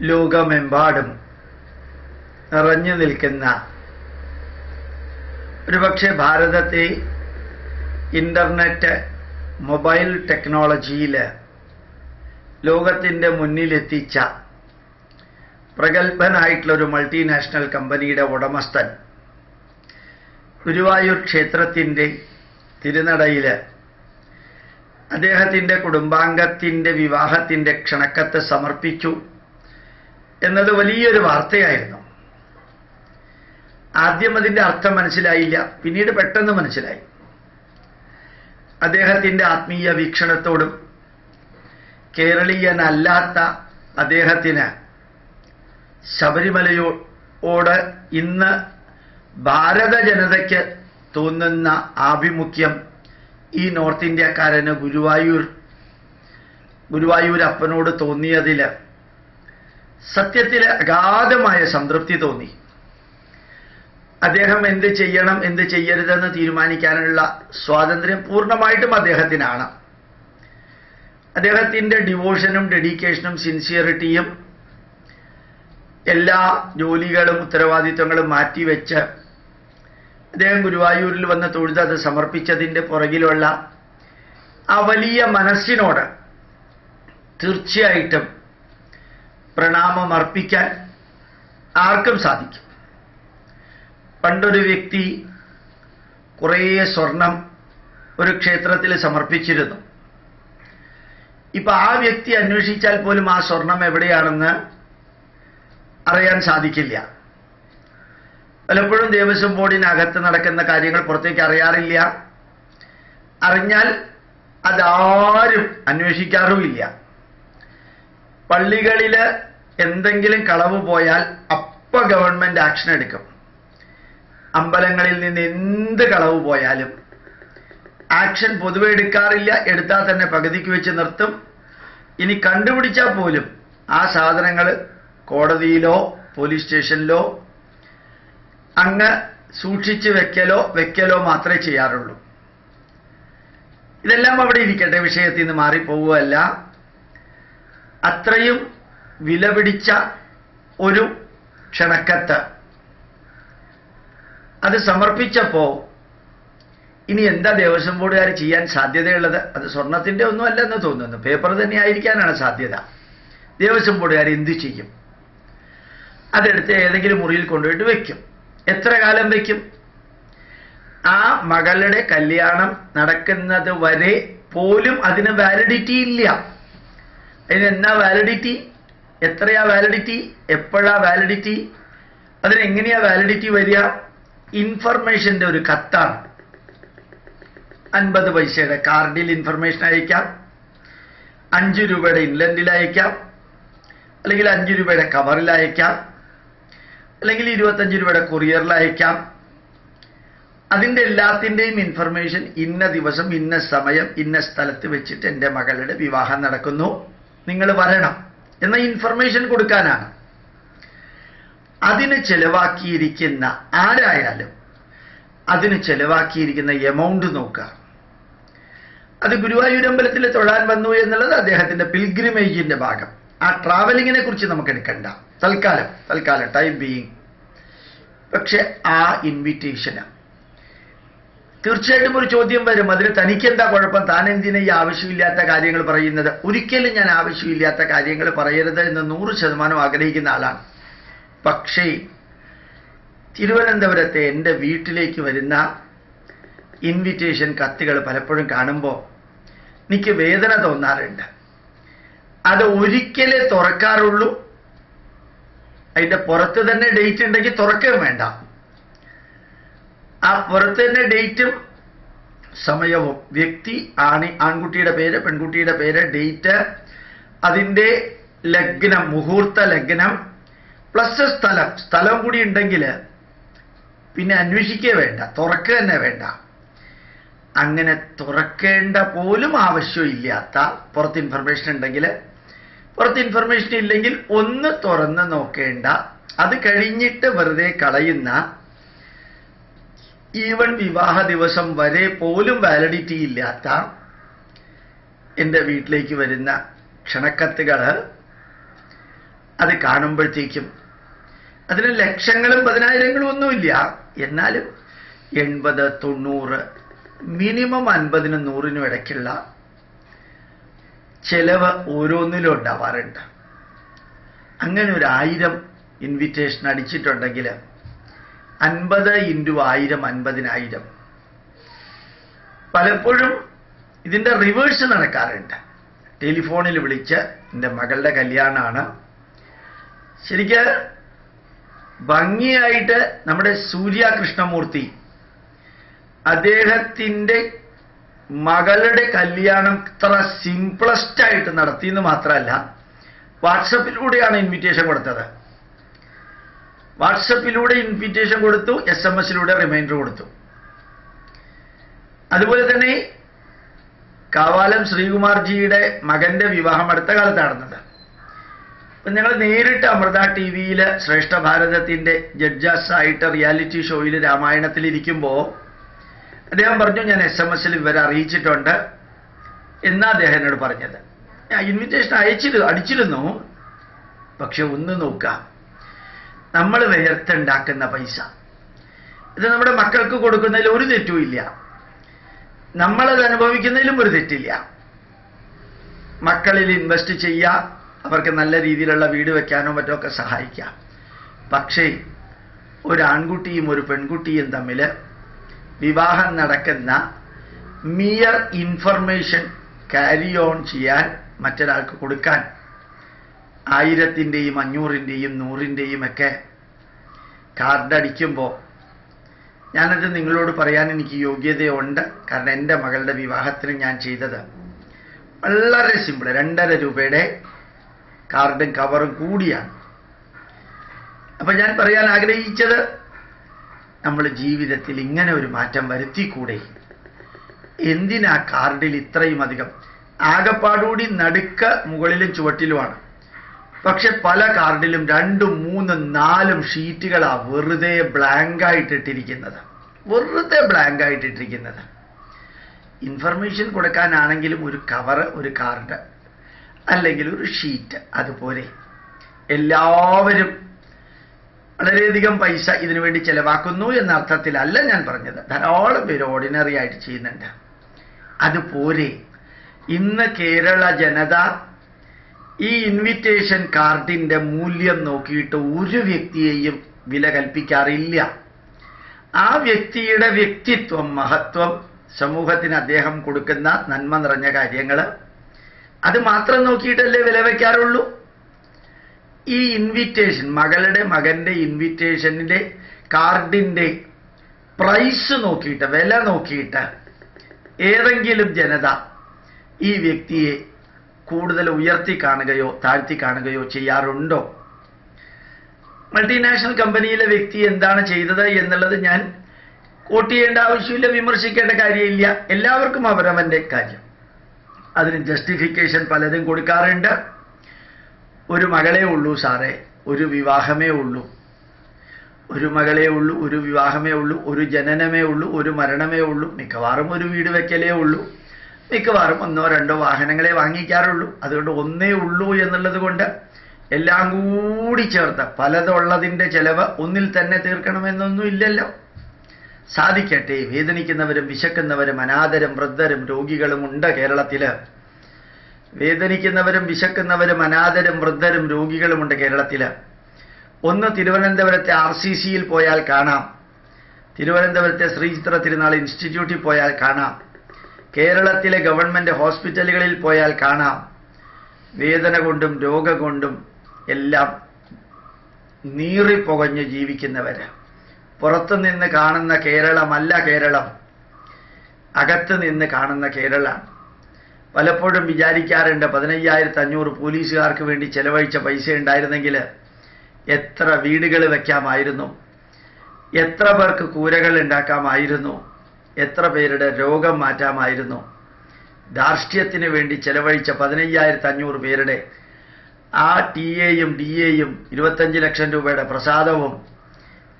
ലോകമെമ്പാടും നിറഞ്ഞു നിൽക്കുന്ന, ഒരുപക്ഷെ ഭാരതത്തെ ഇന്റർനെറ്റ് മൊബൈൽ ടെക്നോളജിയിൽ ലോകത്തിൻ്റെ മുന്നിലെത്തിച്ച പ്രഗത്ഭനായിട്ടുള്ള ഒരു മൾട്ടിനാഷണൽ കമ്പനിയുടെ ഉടമസ്ഥൻ ഗുരുവായൂർ ക്ഷേത്രത്തിൻ്റെ തിരുനടയിൽ അദ്ദേഹത്തിൻ്റെ കുടുംബാംഗത്തിൻ്റെ വിവാഹത്തിൻ്റെ ക്ഷണക്കത്ത് സമർപ്പിച്ചു എന്നത് വലിയൊരു വാർത്തയായിരുന്നു. ആദ്യം അതിൻ്റെ അർത്ഥം മനസ്സിലായില്ല, പിന്നീട് പെട്ടെന്ന് മനസ്സിലായി. അദ്ദേഹത്തിൻ്റെ ആത്മീയ വീക്ഷണത്തോടും കേരളീയനല്ലാത്ത അദ്ദേഹത്തിന് ശബരിമലയോട് ഇന്ന് ഭാരത ജനതയ്ക്ക് തോന്നുന്ന ആഭിമുഖ്യം ഈ നോർത്ത് ഇന്ത്യക്കാരന് ഗുരുവായൂരപ്പനോട് തോന്നിയതിൽ സത്യത്തിൽ അഗാധമായ സംതൃപ്തി തോന്നി. അദ്ദേഹം എന്ത് ചെയ്യണം എന്ത് ചെയ്യരുതെന്ന് തീരുമാനിക്കാനുള്ള സ്വാതന്ത്ര്യം പൂർണ്ണമായിട്ടും അദ്ദേഹത്തിനാണ്. അദ്ദേഹത്തിൻ്റെ ഡിവോഷനും ഡെഡിക്കേഷനും സിൻസിയറിറ്റിയും എല്ലാ ജോലികളും ഉത്തരവാദിത്വങ്ങളും മാറ്റിവെച്ച് അദ്ദേഹം ഗുരുവായൂരിൽ വന്ന് തൊഴുത് അത് സമർപ്പിച്ചതിൻ്റെ പുറകിലുള്ള ആ വലിയ മനസ്സിനോട് തീർച്ചയായിട്ടും പ്രണാമം അർപ്പിക്കാൻ ആർക്കും സാധിക്കും. പണ്ടൊരു വ്യക്തി കുറേ സ്വർണം ഒരു ക്ഷേത്രത്തിൽ സമർപ്പിച്ചിരുന്നു. ഇപ്പൊ ആ വ്യക്തി അന്വേഷിച്ചാൽ പോലും ആ സ്വർണം എവിടെയാണെന്ന് അറിയാൻ സാധിക്കില്ല. പലപ്പോഴും ദേവസ്വം ബോർഡിനകത്ത് നടക്കുന്ന കാര്യങ്ങൾ പുറത്തേക്ക് അറിയാറില്ല. അറിഞ്ഞാൽ അതാരും അന്വേഷിക്കാറുമില്ല. പള്ളികളിൽ എന്തെങ്കിലും കളവ് പോയാൽ അപ്പം ഗവൺമെന്റ് ആക്ഷൻ എടുക്കും. അമ്പലങ്ങളിൽ നിന്ന് എന്ത് കളവ് പോയാലും ആക്ഷൻ പൊതുവെ എടുക്കാറില്ല. എടുത്താൽ തന്നെ പകുതിക്ക് വെച്ച് നിർത്തും. ഇനി കണ്ടുപിടിച്ചാൽ പോലും ആ സാധനങ്ങൾ കോടതിയിലോ പോലീസ് സ്റ്റേഷനിലോ അങ്ങ് സൂക്ഷിച്ച് വെക്കലോ മാത്രമേ ചെയ്യാറുള്ളൂ. ഇതെല്ലാം അവിടെ ഇരിക്കട്ടെ, വിഷയത്തിൽ നിന്ന് മാറിപ്പോവുകയല്ല. അത്രയും വിലപിടിച്ച ഒരു ക്ഷണക്കത്ത് അത് സമർപ്പിച്ചപ്പോൾ ഇനി എന്താ ദേവസ്വം ബോർഡുകാർ ചെയ്യാൻ സാധ്യതയുള്ളത്? അത് സ്വർണത്തിൻ്റെ ഒന്നും അല്ലെന്ന് തോന്നുന്നു, പേപ്പർ തന്നെ ആയിരിക്കാനാണ് സാധ്യത. ദേവസ്വം ബോർഡുകാർ എന്തു ചെയ്യും? അതെടുത്ത് ഏതെങ്കിലും മുറിയിൽ കൊണ്ടുപോയിട്ട് വെക്കും. എത്ര കാലം വെക്കും? ആ മകളുടെ കല്യാണം നടക്കുന്നത് വരെ പോലും അതിന് വാലിഡിറ്റി ഇല്ല. അതിനെന്നാ വാലിഡിറ്റി? എത്രയാ വാലിഡിറ്റി? എപ്പോഴാ വാലിഡിറ്റി? അതിനെങ്ങനെയാ വാലിഡിറ്റി വരിക? ഇൻഫർമേഷന്റെ ഒരു കത്താണ്. 50 പൈസയുടെ കാർഡിൽ ഇൻഫർമേഷൻ അയക്കാം, 5 രൂപയുടെ ഇൻലൻഡിൽ അയക്കാം, അല്ലെങ്കിൽ 5 രൂപയുടെ കവറിൽ അയക്കാം, അല്ലെങ്കിൽ 25 രൂപയുടെ കൊറിയറിൽ അയക്കാം. അതിൻ്റെ എല്ലാത്തിൻ്റെയും ഇൻഫർമേഷൻ ഇന്ന ദിവസം ഇന്ന സമയം ഇന്ന സ്ഥലത്ത് വെച്ചിട്ട് എൻ്റെ മകളുടെ വിവാഹം നടക്കുന്നു, നിങ്ങൾ വരണം എന്ന ഇൻഫർമേഷൻ കൊടുക്കാനാണ്. അതിന് ചെലവാക്കിയിരിക്കുന്ന ആരായാലും അതിന് ചെലവാക്കിയിരിക്കുന്ന എമൗണ്ട് നോക്കുക. അത് ഗുരുവായൂരമ്പലത്തിൽ തൊഴാൻ വന്നു എന്നുള്ളത് അദ്ദേഹത്തിൻ്റെ പിൽഗ്രിമേജിൻ്റെ ഭാഗം. ആ ട്രാവലിങ്ങിനെ കുറിച്ച് നമുക്ക് എടുക്കണ്ട തൽക്കാലം ടൈം ബീയിങ്. പക്ഷെ ആ ഇൻവിറ്റേഷന് തീർച്ചയായിട്ടും ഒരു ചോദ്യം വരും, അതിന് തനിക്കെന്താ കുഴപ്പം? താൻ എന്തിനാ ഈ ആവശ്യമില്ലാത്ത കാര്യങ്ങൾ പറയുന്നത്? ഒരിക്കലും ഞാൻ ആവശ്യമില്ലാത്ത കാര്യങ്ങൾ പറയരുത് എന്ന് 100% ആഗ്രഹിക്കുന്ന ആളാണ്. പക്ഷേ തിരുവനന്തപുരത്തെ എൻ്റെ വീട്ടിലേക്ക് വരുന്ന ഇൻവിറ്റേഷൻ കത്തുകൾ പലപ്പോഴും കാണുമ്പോൾ എനിക്ക് വേദന തോന്നാറുണ്ട്. അത് ഒരിക്കലേ തുറക്കാറുള്ളൂ. അതിൻ്റെ പുറത്ത് തന്നെ ഡേറ്റ് ഉണ്ടെങ്കിൽ തുറക്കുകയും വേണ്ട. ആ പുറത്ത് തന്നെ ഡേറ്റും സമയവും, വ്യക്തി, ആൺകുട്ടിയുടെ പേര്, പെൺകുട്ടിയുടെ പേര്, ഡേറ്റ്, അതിൻ്റെ ലഗ്നം, മുഹൂർത്ത ലഗ്നം, പ്ലസ് സ്ഥലം കൂടി ഉണ്ടെങ്കിൽ പിന്നെ അന്വേഷിക്കേ വേണ്ട, തുറക്കുക തന്നെ വേണ്ട. അങ്ങനെ തുറക്കേണ്ട പോലും ആവശ്യമില്ലാത്ത പുറത്ത് ഇൻഫർമേഷൻ ഉണ്ടെങ്കിൽ, പുറത്ത് ഇൻഫർമേഷൻ ഇല്ലെങ്കിൽ ഒന്ന് തുറന്ന് നോക്കേണ്ട, അത് കഴിഞ്ഞിട്ട് വെറുതെ കളയുന്ന, ഈവൻ വിവാഹ ദിവസം വരെ പോലും വാലിഡിറ്റി ഇല്ലാത്ത എൻ്റെ വീട്ടിലേക്ക് വരുന്ന ക്ഷണക്കത്തുകൾ അത് കാണുമ്പോഴത്തേക്കും അതിന് ലക്ഷങ്ങളും പതിനായിരങ്ങളും ഒന്നുമില്ല. എന്നാലും 80, 90, മിനിമം 50-നും 100-നും ഇടയ്ക്കുള്ള ചെലവ് ഓരോന്നിലും ഉണ്ടാവാറുണ്ട്. അങ്ങനെ ഒരു 1000 ഇൻവിറ്റേഷൻ അടിച്ചിട്ടുണ്ടെങ്കിൽ 50 × 1000 50,000. പലപ്പോഴും ഇതിൻ്റെ റിവേഴ്സ് നടക്കാറുണ്ട്. ടെലിഫോണിൽ വിളിച്ച് എൻ്റെ മകളുടെ കല്യാണമാണ്, ശരിക്ക് ഭംഗിയായിട്ട് നമ്മുടെ സൂര്യ കൃഷ്ണമൂർത്തി അദ്ദേഹത്തിൻ്റെ മകളുടെ കല്യാണം ഇത്ര സിംപ്ലസ്റ്റ് ആയിട്ട് നടത്തിയെന്ന് മാത്രമല്ല, വാട്സപ്പിലൂടെയാണ് ഇൻവിറ്റേഷൻ കൊടുത്തത്. വാട്സപ്പിലൂടെ ഇൻവിറ്റേഷൻ കൊടുത്തു, SMS-ലൂടെ റിമൈൻഡർ കൊടുത്തു. അതുപോലെ തന്നെ കാവാലം ശ്രീകുമാർജിയുടെ മകന്റെ വിവാഹം അടുത്ത കാലത്ത് നടന്നത്. അപ്പം ഞങ്ങൾ നേരിട്ട് അമൃത TV-യിൽ ശ്രേഷ്ഠ ഭാരതത്തിൻ്റെ ജഡ്ജസായിട്ട് റിയാലിറ്റി ഷോയിൽ രാമായണത്തിലിരിക്കുമ്പോൾ അദ്ദേഹം പറഞ്ഞു, ഞാൻ SMS-ൽ ഇവരെ അറിയിച്ചിട്ടുണ്ട് എന്നാ അദ്ദേഹം എന്നോട് പറഞ്ഞത്. ഞാൻ ഇൻവിറ്റേഷൻ അടിച്ചിരുന്നു. പക്ഷെ ഒന്ന് നോക്കാം, നമ്മൾ വേർത്തുണ്ടാക്കുന്ന പൈസ ഇത് നമ്മുടെ മക്കൾക്ക് കൊടുക്കുന്നതിൽ ഒരു തെറ്റുമില്ല, നമ്മളത് അനുഭവിക്കുന്നതിലും ഒരു തെറ്റില്ല. മക്കളിൽ ഇൻവെസ്റ്റ് ചെയ്യാം, അവർക്ക് നല്ല രീതിയിലുള്ള വീട് വെക്കാനോ മറ്റോ ഒക്കെ സഹായിക്കാം. പക്ഷേ ഒരു ആൺകുട്ടിയും ഒരു പെൺകുട്ടിയും തമ്മിൽ വിവാഹം നടക്കുന്ന മിയർ ഇൻഫർമേഷൻ ക്യാരി ഓൺ ചെയ്യാൻ മറ്റൊരാൾക്ക് കൊടുക്കാൻ 1000-ൻ്റെയും 500-ൻ്റെയും 100-ൻ്റെയും ഒക്കെ കാർഡ് അടിക്കുമ്പോൾ ഞാനത് നിങ്ങളോട് പറയാൻ എനിക്ക് യോഗ്യതയുണ്ട്. കാരണം എൻ്റെ മകളുടെ വിവാഹത്തിന് ഞാൻ ചെയ്തത് വളരെ സിമ്പിൾ, 2.5 രൂപയുടെ കാർഡും കവറും കൂടിയാണ്. അപ്പം ഞാൻ പറയാൻ ആഗ്രഹിച്ചത്, നമ്മൾ ജീവിതത്തിൽ ഇങ്ങനെ ഒരു മാറ്റം വരുത്തിക്കൂടെ? എന്തിനാ കാർഡിൽ ഇത്രയും അധികം? ആകപ്പാടുകൂടി നടുക്ക് മുകളിലും ചുവട്ടിലുമാണ്. പക്ഷെ പല കാർഡിലും 2, 3, 4 ഷീറ്റുകളാണ് വെറുതെ ബ്ലാങ്ക് ആയിട്ടിട്ടിരിക്കുന്നത്. ഇൻഫർമേഷൻ കൊടുക്കാനാണെങ്കിലും ഒരു കവറ്, ഒരു കാർഡ്, അല്ലെങ്കിൽ ഒരു ഷീറ്റ്, അതുപോലെ എല്ലാവരും വളരെയധികം പൈസ ഇതിനു വേണ്ടി ചെലവാക്കുന്നു എന്ന അർത്ഥത്തിലല്ല ഞാൻ പറഞ്ഞത്. ധാരാളം പേര് ഓർഡിനറി ആയിട്ട് ചെയ്യുന്നുണ്ട്. അതുപോലെ ഇന്ന് കേരള ജനത ഈ ഇൻവിറ്റേഷൻ കാർഡിൻ്റെ മൂല്യം നോക്കിയിട്ട് ഒരു വ്യക്തിയെയും വില കൽപ്പിക്കാറില്ല. ആ വ്യക്തിയുടെ വ്യക്തിത്വം, മഹത്വം, സമൂഹത്തിന് അദ്ദേഹം കൊടുക്കുന്ന നന്മ നിറഞ്ഞ കാര്യങ്ങൾ, അത് മാത്രം നോക്കിയിട്ടല്ലേ വില വയ്ക്കാറുള്ളൂ. ഈ ഇൻവിറ്റേഷൻ, മകളുടെ മകൻ്റെ ഇൻവിറ്റേഷനിലെ കാർഡിൻ്റെ പ്രൈസ് നോക്കിയിട്ട്, വില നോക്കിയിട്ട് ഏതെങ്കിലും ജനത ഈ വ്യക്തിയെ കൂടുതൽ ഉയർത്തി കാണുകയോ താഴ്ത്തി കാണുകയോ ചെയ്യാറുണ്ടോ? മൾട്ടിനാഷണൽ കമ്പനിയിലെ വ്യക്തി എന്താണ് ചെയ്തത് എന്നുള്ളത് ഞാൻ കോട്ട് ചെയ്യേണ്ട ആവശ്യമില്ല, വിമർശിക്കേണ്ട കാര്യമില്ല. എല്ലാവർക്കും അവരവൻ്റെ കാര്യം. അതിന് ജസ്റ്റിഫിക്കേഷൻ പലരും കൊടുക്കാറുണ്ട്. ഒരു മകളേ ഉള്ളൂ സാറേ, ഒരു വിവാഹമേ ഉള്ളൂ, ഒരു മകളേ ഉള്ളൂ, ഒരു വിവാഹമേ ഉള്ളൂ, ഒരു ജനനമേ ഉള്ളൂ, ഒരു മരണമേ ഉള്ളൂ, മിക്കവാറും ഒരു വീട് വെക്കലേ ഉള്ളൂ, മിക്കവാറും 1, 2 വാഹനങ്ങളെ വാങ്ങിക്കാറുള്ളൂ. അതുകൊണ്ട് ഒന്നേ ഉള്ളൂ എന്നുള്ളത് കൊണ്ട് എല്ലാം കൂടി ചേർത്ത് പലതുള്ളതിൻ്റെ ചെലവ് ഒന്നിൽ തന്നെ തീർക്കണമെന്നൊന്നും ഇല്ലല്ലോ. സാധിക്കട്ടെ. വേദനിക്കുന്നവരും വിശക്കുന്നവരും അനാഥരും വൃദ്ധരും രോഗികളും ഉണ്ട് കേരളത്തിൽ. വേദനിക്കുന്നവരും വിശക്കുന്നവരും അനാഥരും വൃദ്ധരും രോഗികളുമുണ്ട് കേരളത്തിൽ. ഒന്ന് തിരുവനന്തപുരത്തെ RCCയിൽ പോയാൽ കാണാം, തിരുവനന്തപുരത്തെ ശ്രീചിത്ര തിരുനാൾ ഇൻസ്റ്റിറ്റ്യൂട്ടിൽ പോയാൽ കാണാം, കേരളത്തിലെ ഗവൺമെൻറ് ഹോസ്പിറ്റലുകളിൽ പോയാൽ കാണാം. വേദന കൊണ്ടും രോഗം കൊണ്ടും എല്ലാം നീറിപ്പുകഞ്ഞ് ജീവിക്കുന്നവർ. പുറത്തുനിന്ന് കാണുന്ന കേരളമല്ല കേരളം, അകത്ത് നിന്ന് കാണുന്ന കേരളമാണ്. പലപ്പോഴും വിചാരിക്കാറുണ്ട്, 15,500 പോലീസുകാർക്ക് വേണ്ടി ചെലവഴിച്ച പൈസ ഉണ്ടായിരുന്നെങ്കിൽ എത്ര വീടുകൾ വയ്ക്കാമായിരുന്നു, എത്ര പേർക്ക് കൂരകൾ ഉണ്ടാക്കാമായിരുന്നു, എത്ര പേരുടെ രോഗം മാറ്റാമായിരുന്നു. ധാർഷ്ട്യത്തിന് വേണ്ടി ചെലവഴിച്ച 15,500 പേരുടെ ആ TA-യും DA-യും 25 ലക്ഷം രൂപയുടെ പ്രസാദവും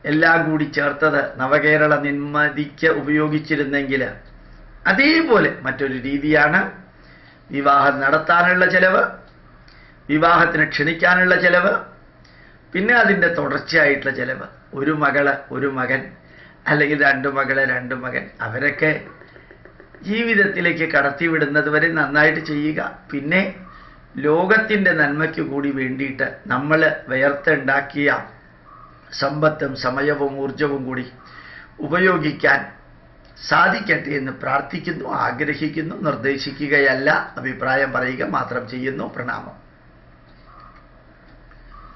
എല്ലാം കൂടി ചേർത്തത് നവകേരള നിർമ്മിതിക്ക് ഉപയോഗിച്ചിരുന്നെങ്കിൽ അതേപോലെ മറ്റൊരു രീതിയാണ്. വിവാഹം നടത്താനുള്ള ചെലവ്, വിവാഹത്തിന് ക്ഷണിക്കാനുള്ള ചെലവ്, പിന്നെ അതിൻ്റെ തുടർച്ചയായിട്ടുള്ള ചെലവ്. ഒരു മകള് ഒരു മകൻ, അല്ലെങ്കിൽ 2 മകള് 2 മകൻ, അവരൊക്കെ ജീവിതത്തിലേക്ക് കടത്തിവിടുന്നത് വരെ നന്നായിട്ട് ചെയ്യുക. പിന്നെ ലോകത്തിൻ്റെ നന്മയ്ക്ക് കൂടി വേണ്ടിയിട്ട് നമ്മൾ വേർത്തുണ്ടാക്കിയ സമ്പത്തും സമയവും ഊർജവും കൂടി ഉപയോഗിക്കാൻ സാധിക്കട്ടെ എന്ന് പ്രാർത്ഥിക്കുന്നു, ആഗ്രഹിക്കുന്നു. നിർദ്ദേശിക്കുകയല്ല, അഭിപ്രായം പറയുക മാത്രം ചെയ്യുന്നു. പ്രണാമം.